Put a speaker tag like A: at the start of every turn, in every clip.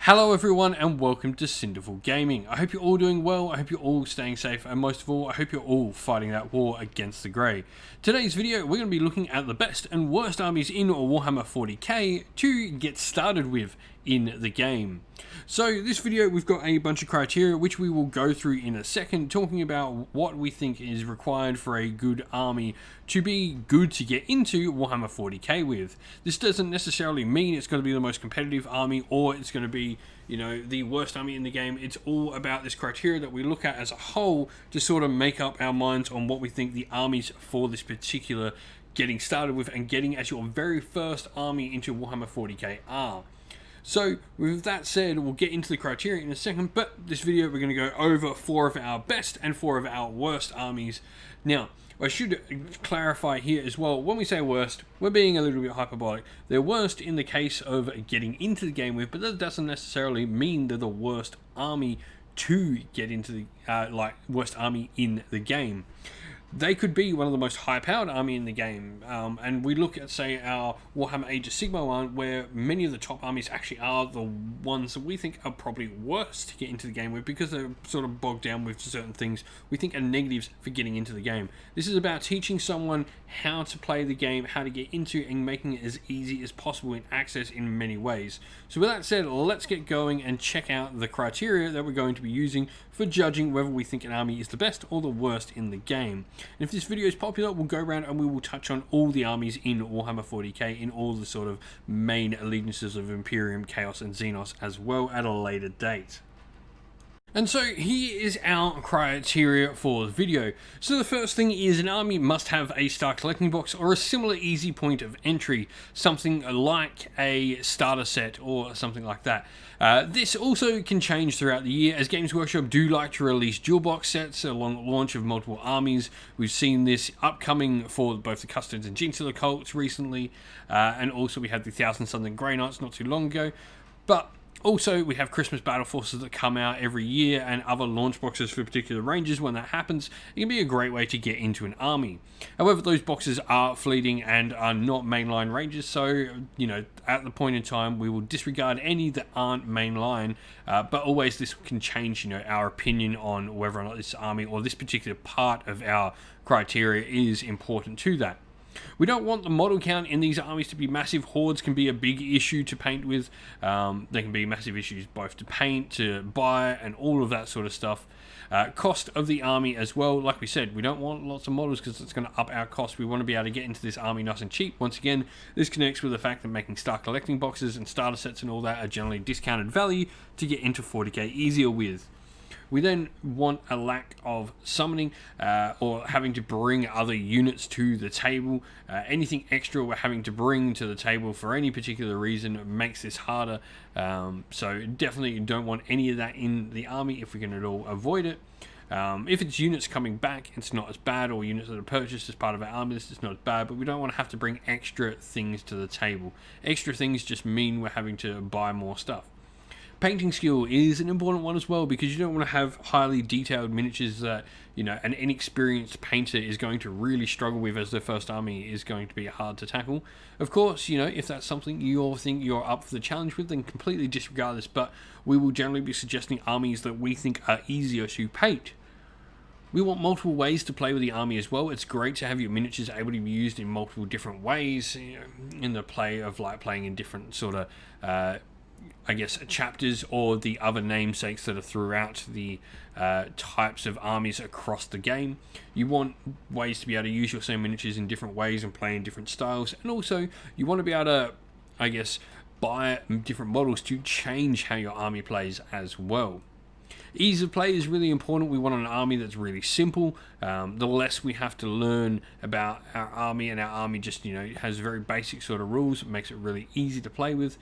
A: Hello everyone and welcome to Cinderful Gaming. I hope you're all doing well, I hope you're all staying safe, and most of all, I hope you're all fighting that war against the grey. Today's video, we're going to be looking at the best and worst armies in Warhammer 40k to get started with in the game. So this video, we've got a bunch of criteria which we will go through in a second, talking about what we think is required for a good army to be good to get into Warhammer 40k with. This doesn't necessarily mean it's going to be the most competitive army or it's going to be, you know, the worst army in the game. It's all about this criteria that we look at as a whole to sort of make up our minds on what we think the armies for this particular getting started with and getting as your very first army into Warhammer 40k are. So with that said, we'll get into the criteria in a second, but this video we're going to go over 4 of our best and 4 of our worst armies. Now, I should clarify here as well, when we say worst, we're being a little bit hyperbolic. They're worst in the case of getting into the game with, but that doesn't necessarily mean they're the worst army to get into the, worst army in the game. They could be one of the most high-powered army in the game, and we look at, say, our Warhammer Age of Sigmar one, where many of the top armies actually are the ones that we think are probably worst to get into the game with, because they're sort of bogged down with certain things we think are negatives for getting into the game. This is about teaching someone how to play the game, how to get into, and making it as easy as possible in access in many ways. So with that said, let's get going and check out the criteria that we're going to be using for judging whether we think an army is the best or the worst in the game. And if this video is popular, we'll go around and we will touch on all the armies in Warhammer 40k, in all the sort of main allegiances of Imperium, Chaos, and Xenos as well at a later date. And so here is our criteria for the video. So the first thing is an army must have a star collecting box or a similar easy point of entry, something like a starter set or something like that. This also can change throughout the year, as Games Workshop do like to release dual box sets along launch of multiple armies. We've seen this upcoming for both the Custodes and Genestealer cults recently, and also we had the Thousand Suns and Grey Knights not too long ago. But also, we have Christmas Battle Forces that come out every year and other launch boxes for particular ranges. When that happens, it can be a great way to get into an army. However, those boxes are fleeting and are not mainline ranges, so, you know, at the point in time, we will disregard any that aren't mainline, but always this can change, you know, our opinion on whether or not this army or this particular part of our criteria is important to that. We don't want the model count in these armies to be massive. Hordes can be a big issue to paint with. They can be massive issues both to paint, to buy, and all of that sort of stuff. Cost of the army as well. Like we said, we don't want lots of models because it's going to up our cost. We want to be able to get into this army nice and cheap. Once again, this connects with the fact that making star collecting boxes and starter sets and all that are generally discounted value to get into 40k easier with. We then want a lack of summoning or having to bring other units to the table. Anything extra we're having to bring to the table for any particular reason makes this harder. So definitely don't want any of that in the army if we can at all avoid it. If it's units coming back, it's not as bad, or units that are purchased as part of our army list, it's not as bad, but we don't want to have to bring extra things to the table. Extra things just mean we're having to buy more stuff. Painting skill is an important one as well, because you don't want to have highly detailed miniatures that, you know, an inexperienced painter is going to really struggle with, as their first army is going to be hard to tackle. Of course, you know, if that's something you all think you're up for the challenge with, then completely disregard this, but we will generally be suggesting armies that we think are easier to paint. We want multiple ways to play with the army as well. It's great to have your miniatures able to be used in multiple different ways, you know, in the play of like playing in different sort of chapters or the other namesakes that are throughout the types of armies across the game. You want ways to be able to use your same miniatures in different ways and play in different styles, and also you want to be able to, buy different models to change how your army plays as well. Ease of play is really important. We want an army that's really simple. The less we have to learn about our army, and our army just, you know, has very basic sort of rules, it makes it really easy to play with.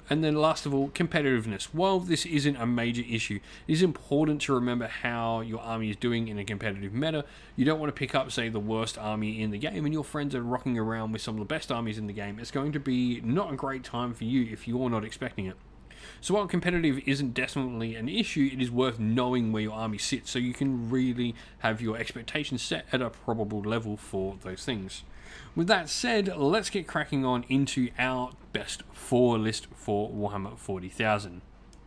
A: And then last of all, competitiveness. While this isn't a major issue, it is important to remember how your army is doing in a competitive meta. You don't want to pick up, say, the worst army in the game and your friends are rocking around with some of the best armies in the game. It's going to be not a great time for you if you're not expecting it. So while competitive isn't definitely an issue, it is worth knowing where your army sits so you can really have your expectations set at a probable level for those things. With that said, let's get cracking on into our best 4 list for Warhammer 40,000.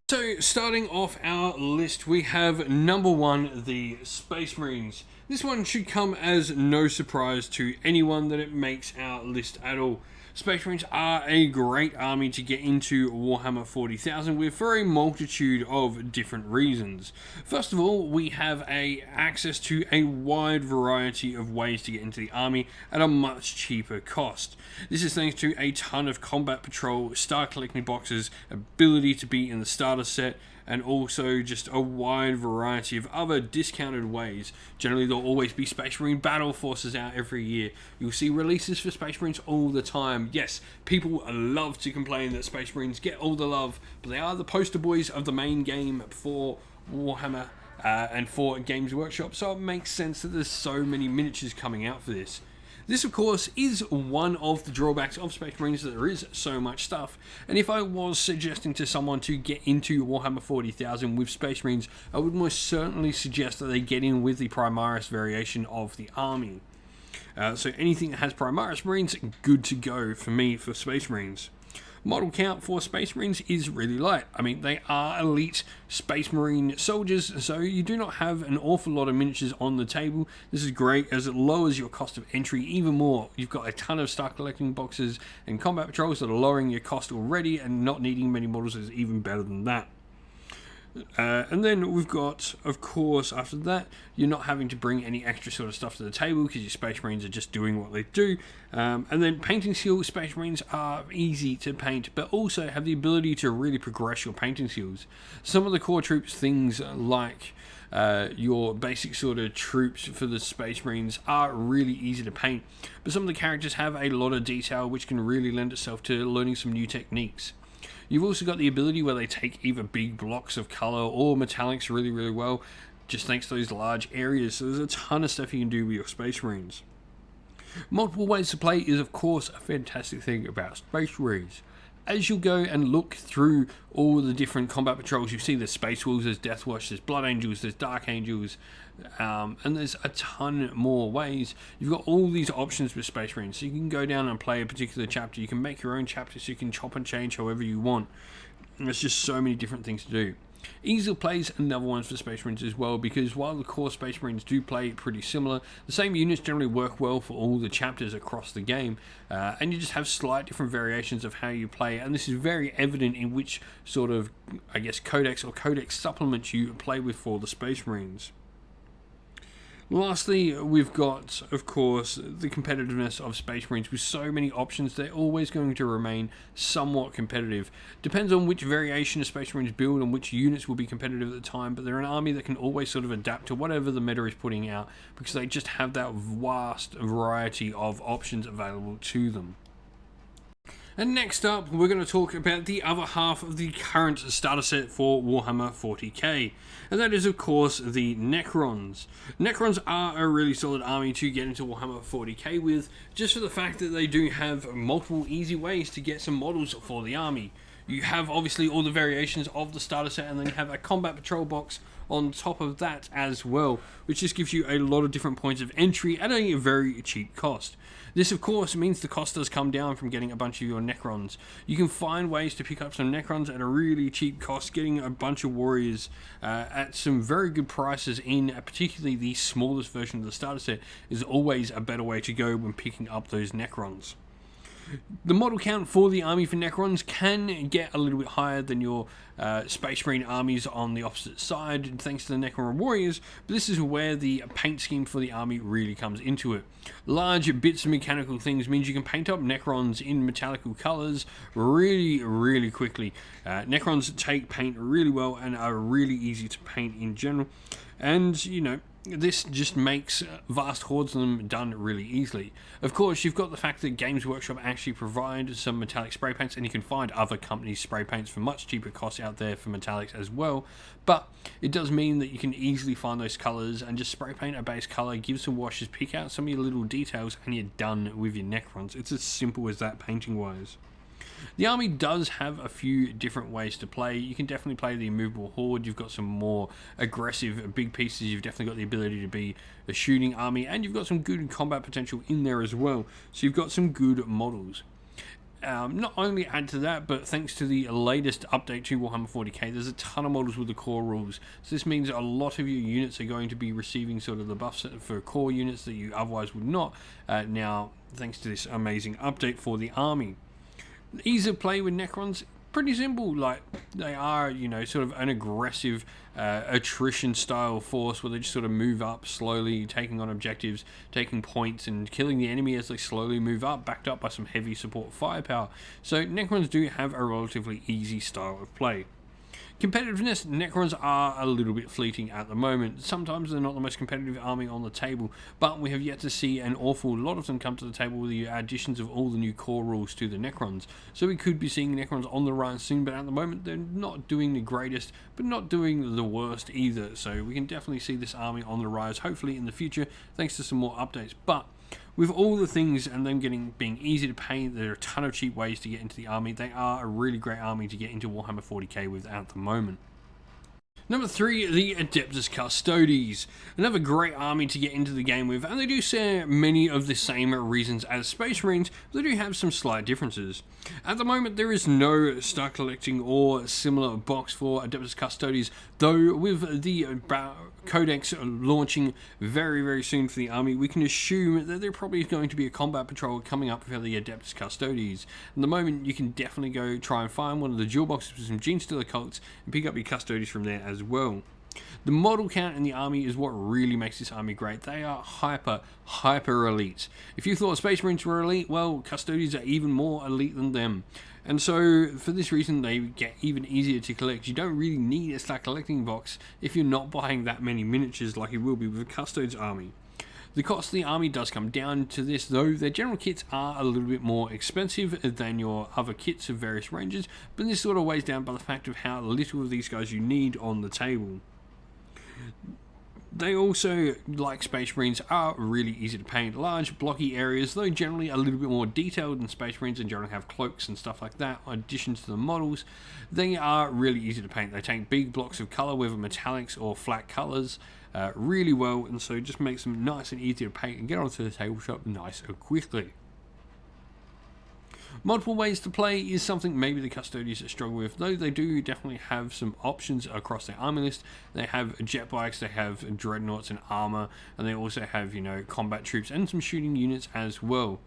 A: So, starting off our list, we have number 1, the Space Marines. This one should come as no surprise to anyone that it makes our list at all. Space Marines are a great army to get into Warhammer 40,000 with for a multitude of different reasons. First of all, we have access to a wide variety of ways to get into the army at a much cheaper cost. This is thanks to a ton of combat patrol, star collecting boxes, ability to be in the starter set, and also just a wide variety of other discounted ways. Generally, there'll always be Space Marine battle forces out every year. You'll see releases for Space Marines all the time. Yes, people love to complain that Space Marines get all the love, but they are the poster boys of the main game for Warhammer and for Games Workshop, so it makes sense that there's so many miniatures coming out for this. This, of course, is one of the drawbacks of Space Marines, that there is so much stuff. And if I was suggesting to someone to get into Warhammer 40,000 with Space Marines, I would most certainly suggest that they get in with the Primaris variation of the army. So anything that has Primaris Marines, good to go for me for Space Marines. Model count for Space Marines is really light. I mean, they are elite Space Marine soldiers, so you do not have an awful lot of miniatures on the table. This is great as it lowers your cost of entry even more. You've got a ton of star collecting boxes and combat patrols that are lowering your cost already, and not needing many models is even better than that. And then we've got, of course, after that, you're not having to bring any extra sort of stuff to the table because your Space Marines are just doing what they do. And then painting skill, Space Marines are easy to paint, but also have the ability to really progress your painting skills. Some of the core troops, things like your basic sort of troops for the Space Marines, are really easy to paint, but some of the characters have a lot of detail which can really lend itself to learning some new techniques. You've also got the ability where they take either big blocks of color or metallics really, really well, just thanks to those large areas. So there's a ton of stuff you can do with your Space Marines. Multiple ways to play is, of course, a fantastic thing about Space Marines. As you go and look through all the different combat patrols, you see there's Space Wolves, there's Death Watch, there's Blood Angels, there's Dark Angels, and there's a ton more ways. You've got all these options with Space Marines, so you can go down and play a particular chapter. You can make your own chapter, so you can chop and change however you want. And there's just so many different things to do. Easel plays another one for Space Marines as well, because while the core Space Marines do play pretty similar, the same units generally work well for all the chapters across the game, and you just have slight different variations of how you play, and this is very evident in which sort of, I guess, codex or codex supplements you play with for the Space Marines. Lastly, we've got, of course, the competitiveness of Space Marines. With so many options, they're always going to remain somewhat competitive. Depends on which variation of Space Marines build and which units will be competitive at the time, but they're an army that can always sort of adapt to whatever the meta is putting out, because they just have that vast variety of options available to them. And next up, we're going to talk about the other half of the current starter set for Warhammer 40k, and that is, of course, the Necrons. Necrons are a really solid army to get into Warhammer 40k with, just for the fact that they do have multiple easy ways to get some models for the army. You have, obviously, all the variations of the starter set, and then you have a combat patrol box on top of that as well, which just gives you a lot of different points of entry at a very cheap cost. This, of course, means the cost does come down from getting a bunch of your Necrons. You can find ways to pick up some Necrons at a really cheap cost. Getting a bunch of warriors at some very good prices in particularly the smallest version of the starter set is always a better way to go when picking up those Necrons. The model count for the army for Necrons can get a little bit higher than your Space Marine armies on the opposite side, thanks to the Necron warriors, but this is where the paint scheme for the army really comes into it. Large bits of mechanical things means you can paint up Necrons in metallical colours really, really quickly. Necrons take paint really well and are really easy to paint in general, and, you know, this just makes vast hordes of them done really easily. Of course, you've got the fact that Games Workshop actually provide some metallic spray paints, and you can find other companies' spray paints for much cheaper costs out there for metallics as well, but it does mean that you can easily find those colours and just spray paint a base colour, give some washes, pick out some of your little details, and you're done with your Necrons. It's as simple as that painting wise. The army does have a few different ways to play. You can definitely play the immovable horde. You've got some more aggressive big pieces. You've definitely got the ability to be a shooting army, and you've got some good combat potential in there as well. So you've got some good models. Not only add to that, but thanks to the latest update to Warhammer 40k, there's a ton of models with the core rules. So this means a lot of your units are going to be receiving sort of the buffs for core units that you otherwise would not. Now, thanks to this amazing update for the army. Ease of play with Necrons, pretty simple. Like, they are, you know, sort of an aggressive attrition style force where they just sort of move up slowly, taking on objectives, taking points and killing the enemy as they slowly move up, backed up by some heavy support firepower. So Necrons do have a relatively easy style of play. Competitiveness, Necrons are a little bit fleeting at the moment. Sometimes they're not the most competitive army on the table, but we have yet to see an awful lot of them come to the table with the additions of all the new core rules to the Necrons. So we could be seeing Necrons on the rise soon, but at the moment they're not doing the greatest, but not doing the worst either. So we can definitely see this army on the rise, hopefully in the future, thanks to some more updates. But with all the things and them being easy to paint, there are a ton of cheap ways to get into the army. They are a really great army to get into Warhammer 40k with at the moment. Number 3, the Adeptus Custodes. Another great army to get into the game with, and they do share many of the same reasons as Space Marines, but they do have some slight differences. At the moment, there is no star collecting or similar box for Adeptus Custodes, though with the Codex launching very, very soon for the army, we can assume that there probably is going to be a combat patrol coming up for the Adeptus Custodes. At the moment, you can definitely go try and find one of the jewel boxes with some Genestealer cults and pick up your Custodes from there as well. The model count in the army is what really makes this army great. They are hyper elite. If you thought Space Marines were elite, well, Custodes are even more elite than them. And so, for this reason, they get even easier to collect. You don't really need a star collecting box if you're not buying that many miniatures like you will be with a Custodes army. The cost of the army does come down to this, though. Their general kits are a little bit more expensive than your other kits of various ranges, but this sort of weighs down by the fact of how little of these guys you need on the table. They also, like Space Marines, are really easy to paint. Large, blocky areas, though generally a little bit more detailed than Space Marines and generally have cloaks and stuff like that, in addition to the models. They are really easy to paint. They take big blocks of colour, whether metallics or flat colours, really well, and so it just makes them nice and easy to paint and get onto the tabletop nice and quickly. Multiple ways to play is something maybe the Custodes struggle with, though they do definitely have some options across their army list. They have jet bikes, they have dreadnoughts and armor, and they also have, you know, combat troops and some shooting units as well.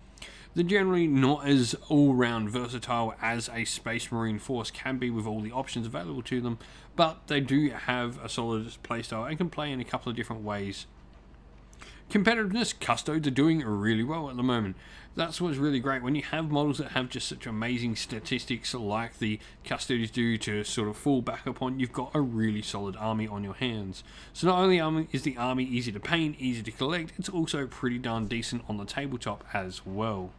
A: They're generally not as all-round versatile as a Space Marine force can be with all the options available to them, but they do have a solid playstyle and can play in a couple of different ways. Competitiveness, Custodes are doing really well at the moment. That's what's really great. When you have models that have just such amazing statistics like the Custodes do to sort of fall back upon, you've got a really solid army on your hands. So not only is the army easy to paint, easy to collect, it's also pretty darn decent on the tabletop as well.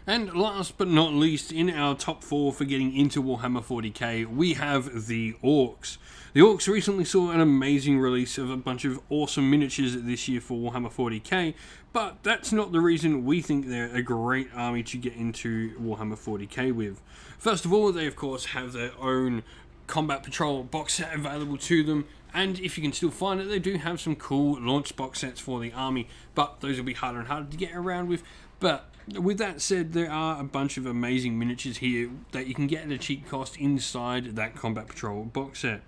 A: And last but not least, in our top 4 for getting into Warhammer 40k, we have the Orcs. The Orcs recently saw an amazing release of a bunch of awesome miniatures this year for Warhammer 40k, but that's not the reason we think they're a great army to get into Warhammer 40k with. First of all, they of course have their own Combat Patrol box set available to them, and if you can still find it, they do have some cool launch box sets for the army, but those will be harder and harder to get around with. But with that said, there are a bunch of amazing miniatures here that you can get at a cheap cost inside that Combat Patrol box set.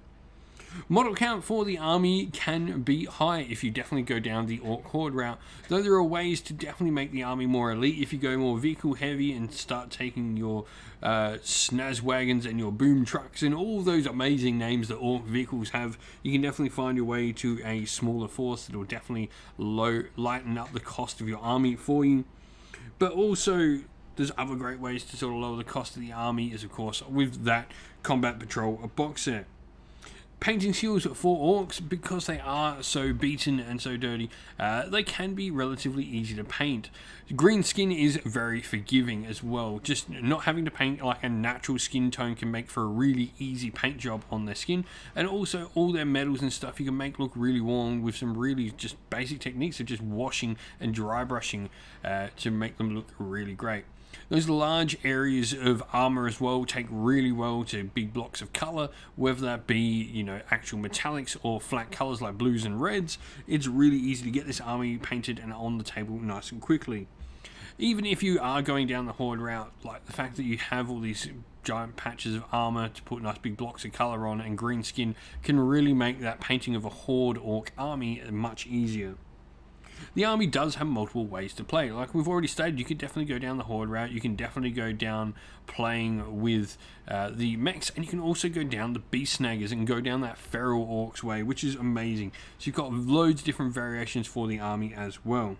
A: Model count for the army can be high if you definitely go down the Orc Horde route, though there are ways to definitely make the army more elite if you go more vehicle heavy and start taking your snaz wagons and your boom trucks and all those amazing names that Orc vehicles have. You can definitely find your way to a smaller force that will definitely lighten up the cost of your army for you. But also, there's other great ways to sort of lower the cost of the army is, of course, with that Combat Patrol box set. Painting skills for Orcs, because they are so beaten and so dirty, they can be relatively easy to paint. Green skin is very forgiving as well. Just not having to paint like a natural skin tone can make for a really easy paint job on their skin, and also all their medals and stuff you can make look really warm with some really just basic techniques of just washing and dry brushing to make them look really great. Those large areas of armor as well take really well to big blocks of color, whether that be, you know, actual metallics or flat colors like blues and reds. It's really easy to get this army painted and on the table nice and quickly. Even if you are going down the horde route, like the fact that you have all these giant patches of armor to put nice big blocks of color on and green skin can really make that painting of a horde orc army much easier. The army does have multiple ways to play. Like we've already stated, you could definitely go down the horde route, you can definitely go down playing with the mechs, and you can also go down the beast snaggers and go down that feral orcs way, which is amazing. So you've got loads of different variations for the army as well.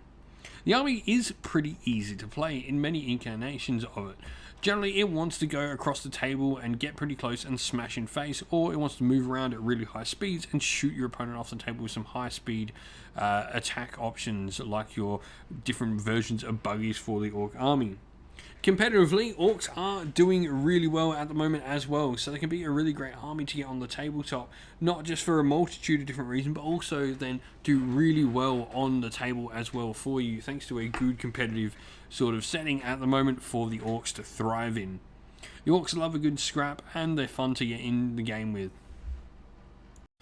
A: The army is pretty easy to play in many incarnations of it. Generally, it wants to go across the table and get pretty close and smash in face, or it wants to move around at really high speeds and shoot your opponent off the table with some high speed attack options, like your different versions of buggies for the orc army. Competitively, orcs are doing really well at the moment as well, so they can be a really great army to get on the tabletop, not just for a multitude of different reasons, but also then do really well on the table as well for you, thanks to a good competitive sort of setting at the moment for the orcs to thrive in. The orcs love a good scrap, and they're fun to get in the game with.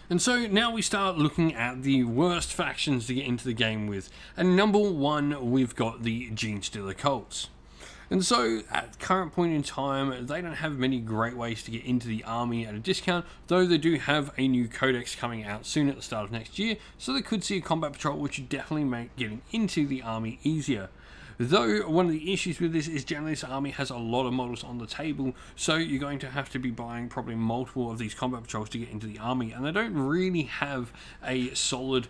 A: And so now we start looking at the worst factions to get into the game with. And number one, we've got the Genestealer cults. And so, at the current point in time, they don't have many great ways to get into the army at a discount, though they do have a new codex coming out soon at the start of next year, so they could see a combat patrol, which would definitely make getting into the army easier. Though, one of the issues with this is generally this army has a lot of models on the table, so you're going to have to be buying probably multiple of these combat patrols to get into the army, and they don't really have a solid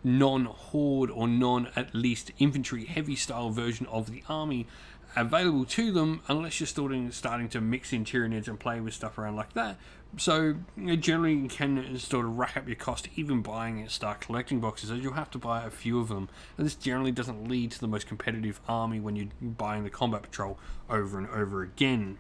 A: non-horde or at least infantry heavy style version of the army available to them, unless you're starting to mix in Tyranids and play with stuff around like that. So it generally can sort of rack up your cost even buying and start collecting boxes, as you'll have to buy a few of them, and this generally doesn't lead to the most competitive army when you're buying the combat patrol over and over again.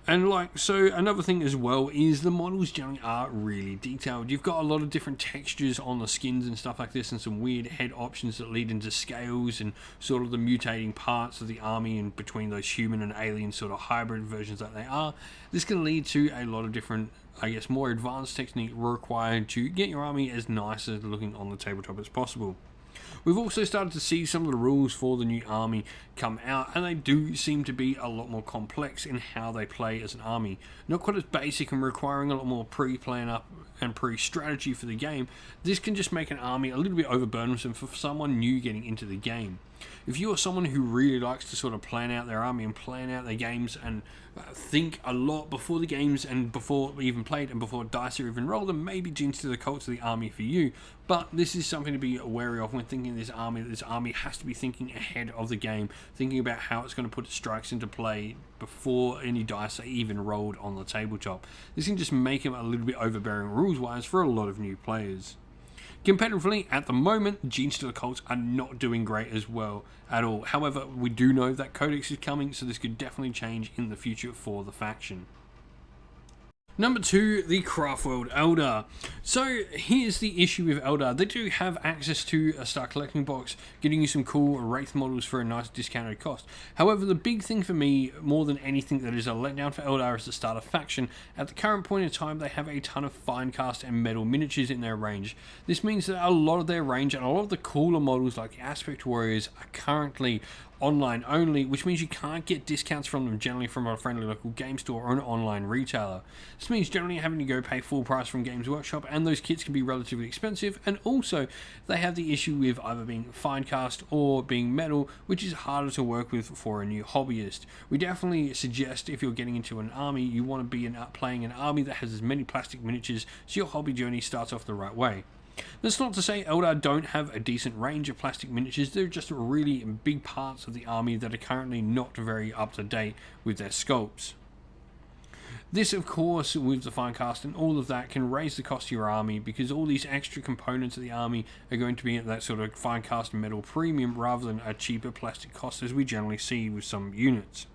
A: And so another thing as well is the models generally are really detailed. You've got a lot of different textures on the skins and stuff like this, and some weird head options that lead into scales and sort of the mutating parts of the army in between those human and alien sort of hybrid versions that they are. This can lead to a lot of different, I guess, more advanced technique required to get your army as nice as looking on the tabletop as possible. We've also started to see some of the rules for the new army come out, and they do seem to be a lot more complex in how they play as an army. Not quite as basic and requiring a lot more pre-plan up and pre-strategy for the game. This can just make an army a little bit overburdensome for someone new getting into the game. If you are someone who really likes to sort of plan out their army and plan out their games and think a lot before the games and before even played and before dice are even rolled, then maybe Genestealer cults are the army for you. But this is something to be wary of when thinking this army. This army has to be thinking ahead of the game, thinking about how it's going to put its strikes into play before any dice are even rolled on the tabletop. This can just make them a little bit overbearing rules-wise for a lot of new players. Competitively, at the moment, Genestealer cults are not doing great as well at all. However, we do know that Codex is coming, so this could definitely change in the future for the faction. Number 2, the Craftworld Eldar. So here's the issue with Eldar. They do have access to a Start Collecting box, getting you some cool Wraith models for a nice discounted cost. However, the big thing for me, more than anything that is a letdown for Eldar, is the starter faction. At the current point in time, they have a ton of Finecast and metal miniatures in their range. This means that a lot of their range and a lot of the cooler models like the Aspect Warriors are currently online only, which means you can't get discounts from them generally from a friendly local game store or an online retailer. This means generally having to go pay full price from Games Workshop, and those kits can be relatively expensive, and also they have the issue with either being Finecast or being metal, which is harder to work with for a new hobbyist. We definitely suggest if you're getting into an army, you want to be playing an army that has as many plastic miniatures so your hobby journey starts off the right way. That's not to say Eldar don't have a decent range of plastic miniatures. They're just really big parts of the army that are currently not very up to date with their sculpts. This, of course, with the Finecast and all of that, can raise the cost of your army because all these extra components of the army are going to be at that sort of Finecast metal premium rather than a cheaper plastic cost as we generally see with some units.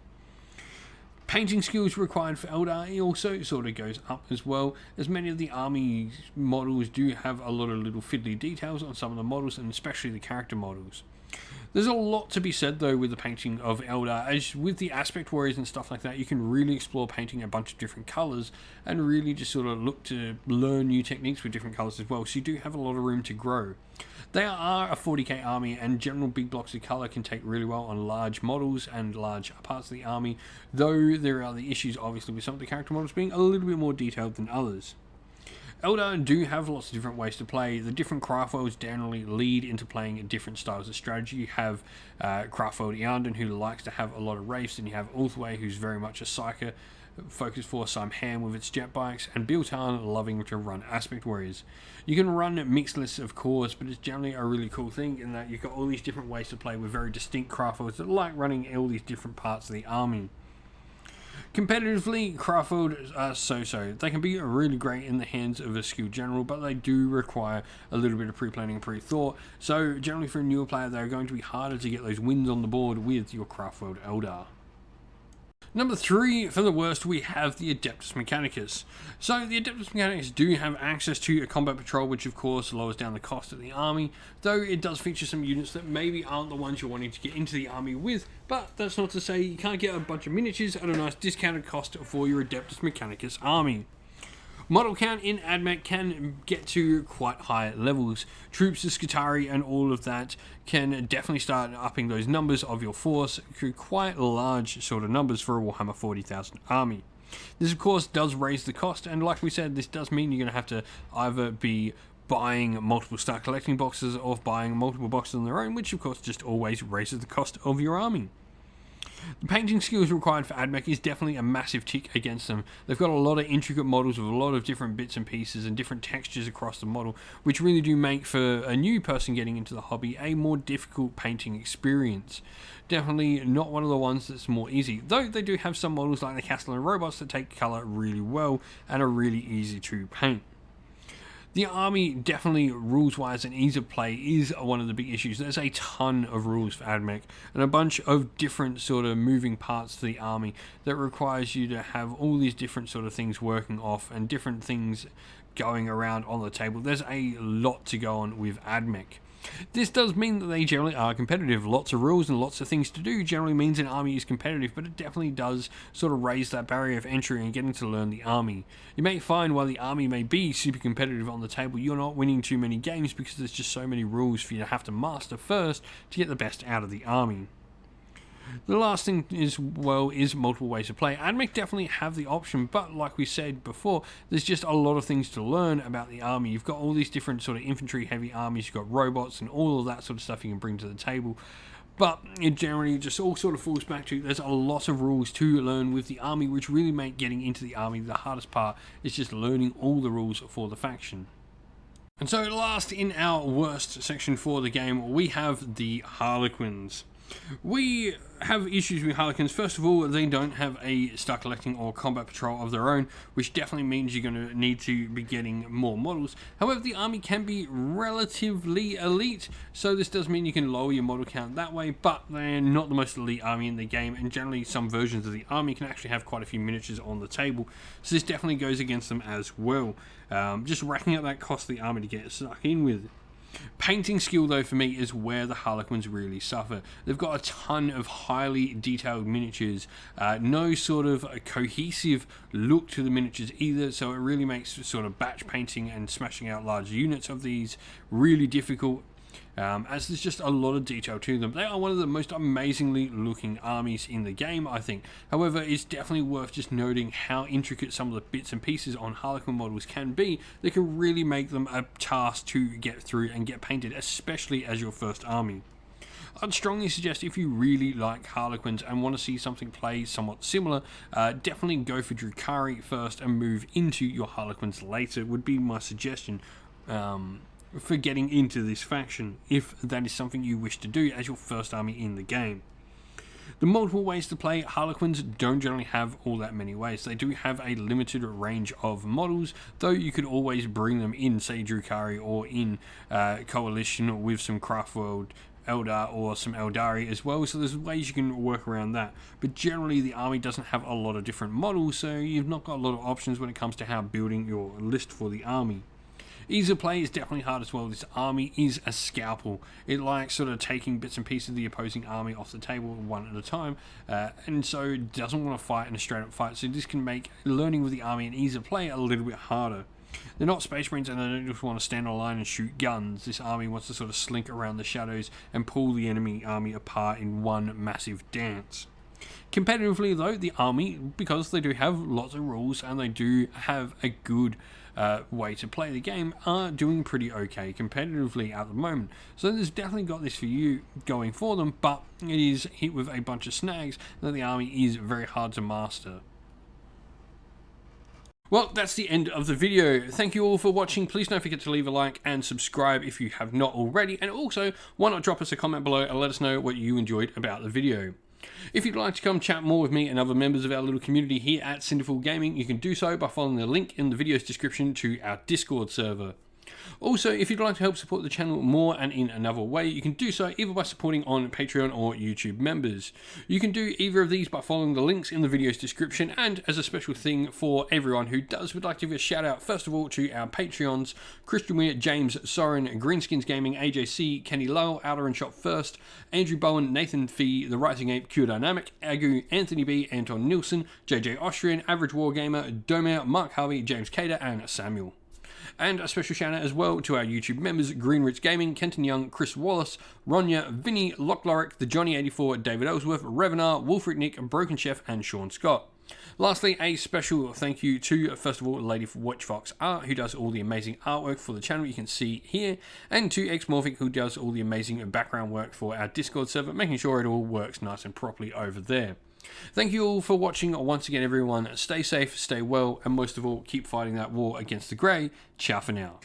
A: Painting skills required for Eldar also sort of goes up as well, as many of the army models do have a lot of little fiddly details on some of the models, and especially the character models. There's a lot to be said though with the painting of Eldar, as with the aspect warriors and stuff like that, you can really explore painting a bunch of different colours and really just sort of look to learn new techniques with different colours as well, so you do have a lot of room to grow. They are a 40k army, and general big blocks of colour can take really well on large models and large parts of the army, though there are the issues obviously with some of the character models being a little bit more detailed than others. Eldar do have lots of different ways to play. The different craft worlds generally lead into playing different styles of strategy. You have craft world Eandon, who likes to have a lot of wraiths, and you have Ulthwé, who's very much a psyker focused for Simham with its jet bikes, and Biltan loving to run aspect warriors. You can run mixed lists of cores, but it's generally a really cool thing in that you've got all these different ways to play with very distinct craft worlds that like running all these different parts of the army. Competitively, craft worlds are so-so. They can be really great in the hands of a skilled general, but they do require a little bit of pre-planning and pre-thought, so generally for a newer player they're going to be harder to get those wins on the board with your craft world Eldar. Number 3, for the worst, we have the Adeptus Mechanicus. So the Adeptus Mechanicus do have access to a combat patrol, which of course lowers down the cost of the army, though it does feature some units that maybe aren't the ones you're wanting to get into the army with, but that's not to say you can't get a bunch of miniatures at a nice discounted cost for your Adeptus Mechanicus army. Model count in AdMech can get to quite high levels. Troops of Skitarii and all of that can definitely start upping those numbers of your force to quite large sort of numbers for a Warhammer 40,000 army. This of course does raise the cost, and like we said, this does mean you're going to have to either be buying multiple start collecting boxes or buying multiple boxes on their own, which of course just always raises the cost of your army. The painting skills required for AdMech is definitely a massive tick against them. They've got a lot of intricate models with a lot of different bits and pieces and different textures across the model, which really do make for a new person getting into the hobby a more difficult painting experience. Definitely not one of the ones that's more easy, though they do have some models like the Castellan robots that take colour really well and are really easy to paint. The army definitely, rules-wise and ease of play, is one of the big issues. There's a ton of rules for AdMech and a bunch of different sort of moving parts to the army that requires you to have all these different sort of things working off and different things going around on the table. There's a lot to go on with AdMech. This does mean that they generally are competitive. Lots of rules and lots of things to do generally means an army is competitive, but it definitely does sort of raise that barrier of entry and getting to learn the army. You may find while the army may be super competitive on the table, you're not winning too many games because there's just so many rules for you to have to master first to get the best out of the army. The last thing is multiple ways to play. AdMech definitely have the option, but like we said before, there's just a lot of things to learn about the army. You've got all these different sort of infantry heavy armies, you've got robots and all of that sort of stuff you can bring to the table. But it generally just all sort of falls back to there's a lot of rules to learn with the army, which really make getting into the army the hardest part. Is just learning all the rules for the faction. And so last in our worst section for the game, we have the Harlequins. We have issues with Harlequins. First of all, they don't have a star collecting or combat patrol of their own, which definitely means you're going to need to be getting more models. However, the army can be relatively elite, so this does mean you can lower your model count that way, but they're not the most elite army in the game, and generally some versions of the army can actually have quite a few miniatures on the table, so this definitely goes against them as well. Just racking up that cost of the army to get stuck in with. Painting skill though for me is where the Harlequins really suffer. They've got a ton of highly detailed miniatures, no sort of a cohesive look to the miniatures either, so it really makes sort of batch painting and smashing out large units of these really difficult, as there's just a lot of detail to them. They are one of the most amazingly looking armies in the game, I think. However, it's definitely worth just noting how intricate some of the bits and pieces on Harlequin models can be that can really make them a task to get through and get painted, especially as your first army. I'd strongly suggest if you really like Harlequins and want to see something play somewhat similar, definitely go for Drukhari first and move into your Harlequins later would be my suggestion. For getting into this faction, if that is something you wish to do as your first army in the game. The multiple ways to play, Harlequins don't generally have all that many ways. They do have a limited range of models, though you could always bring them in, say Drukhari, or in coalition with some Craftworld Eldar or some Eldari as well, so there's ways you can work around that. But generally the army doesn't have a lot of different models, so you've not got a lot of options when it comes to how building your list for the army. Ease of play is definitely hard as well. This army is a scalpel. It likes sort of taking bits and pieces of the opposing army off the table one at a time, and so it doesn't want to fight in a straight up fight. So this can make learning with the army and ease of play a little bit harder. They're not Space Marines and they don't just want to stand on a line and shoot guns. This army wants to sort of slink around the shadows and pull the enemy army apart in one massive dance. Competitively though, the army, because they do have lots of rules and they do have a good way to play the game, are doing pretty okay competitively at the moment. So there's definitely got this for you going for them, but it is hit with a bunch of snags that the army is very hard to master. Well, that's the end of the video. Thank you all for watching. Please don't forget to leave a like and subscribe if you have not already. And also, why not drop us a comment below and let us know what you enjoyed about the video. If you'd like to come chat more with me and other members of our little community here at Cinderful Gaming, you can do so by following the link in the video's description to our Discord server. Also, if you'd like to help support the channel more and in another way, you can do so either by supporting on Patreon or YouTube members. You can do either of these by following the links in the video's description, and as a special thing for everyone who does, we'd like to give a shout out first of all to our Patreons: Christian Weir, James Soren, Greenskins Gaming, AJC, Kenny Lowell, Outer and Shop First, Andrew Bowen, Nathan Fee, The Rising Ape, Q Dynamic, Agu, Anthony B, Anton Nilsson, JJ Austrian, Average Wargamer, Domer, Mark Harvey, James Cater, and Samuel. And a special shout out as well to our YouTube members: Greenrich Gaming, Kenton Young, Chris Wallace, Ronya, Vinny, Lockloric, The Johnny84, David Ellsworth, Revenar, Wolfric Nick, Broken Chef, and Sean Scott. Lastly, a special thank you to, first of all, Lady Watchfox Art, who does all the amazing artwork for the channel you can see here, and to Xmorphic, who does all the amazing background work for our Discord server, making sure it all works nice and properly over there. Thank you all for watching once again, everyone. Stay safe, stay well, and most of all, keep fighting that war against the Grey. Ciao for now.